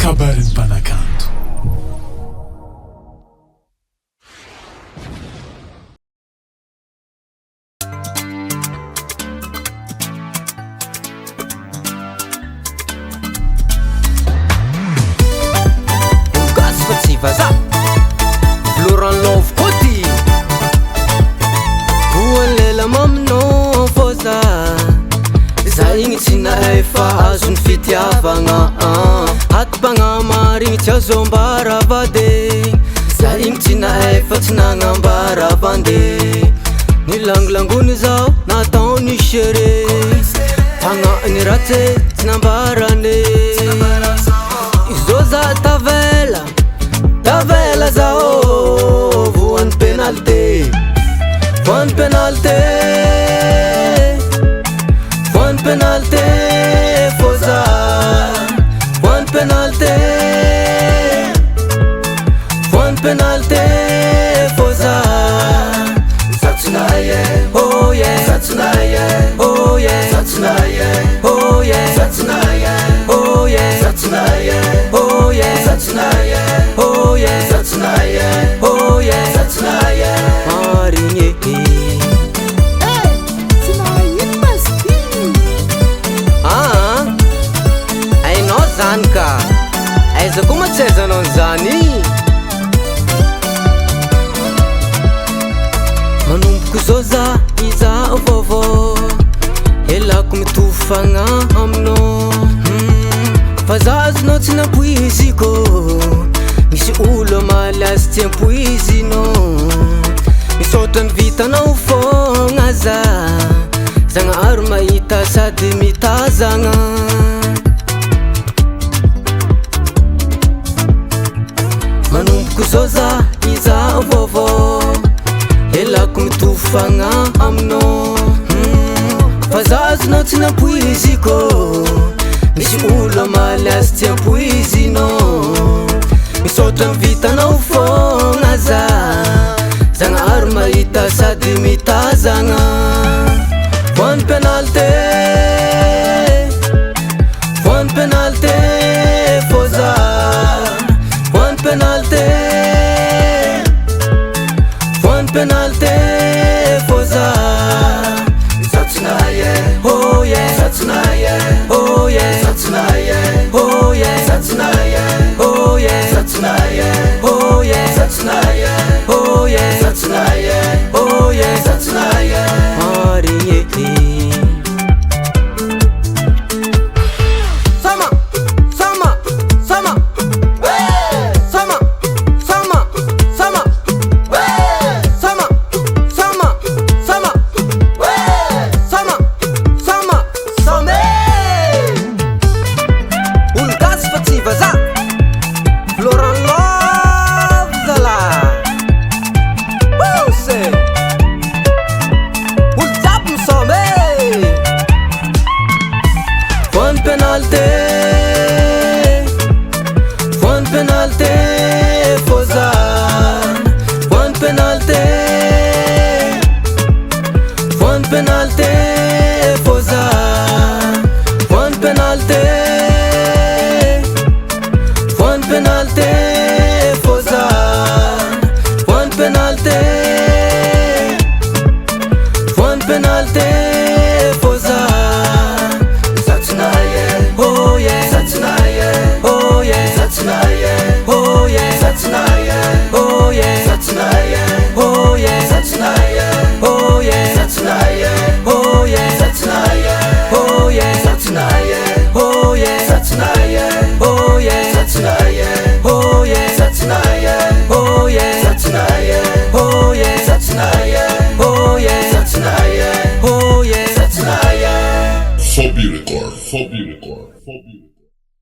kabarin'ny mpanakanto. Gasy fa tsy vaza Laurent Love Côty Hoan'lela maminao fôza za igny tsy nahay fa azony fitiavagna Atibagna marigny tsy azo ambara vade za igny tsy nahay fa tsy nagnambara vande Nilangolangony zao nataony chere Tagnany ratsy tsy nambarane Izo za tavela zao voan'ny penalité Voan'ny penalité Voan'ny penalité fôza Voan'ny penalité Voan'ny penalité fôza Satsunaye oh yeah Satsunaye oh yeah Satsunaye oh yeah Satsunaye oh yeah Satsunaye oh yeah Satsunaye oh yeah Satsunaye oh yeah Satsunaye Marigny Ainao zany ka aiza koa matsaiza anao zany Manomboky zao za iza vaovao Elako mitofagna aminao Fa za azonao tsy nampoiziko Misy olo malazy tsy ampoizinao Misaotra ny vitanao fôgna za Zagnahary mahita sady mitazagna Manomboky zao za iza vaovao Elako mitofagna aminao Fa za azonao tsy nampoiziko Misy olo malazy tsy ampoizinao Misaotra ny vitanao fôgna za Zagnahary mahita sady mitazagna Voan'ny penalité Voan'ny penalité fôza Voan'ny penalité Voan'ny penalité fôza Satsunaye oh yeah Satsunaye oh yeah Satsunaye oh yeah Satsunaye oh yeah Satsunaye oh yeah Satsunaye oh yeah Satsunaye oh yeah Satsunaye Marigny Sama Sama Sama Sama Sama Sama Sama Sama Sama Sama Sama Sama Olo gasy fa tsy vaza Laurent Love zala Bose Olo jiaby misome Voan'ny penalité Voan'ny penalité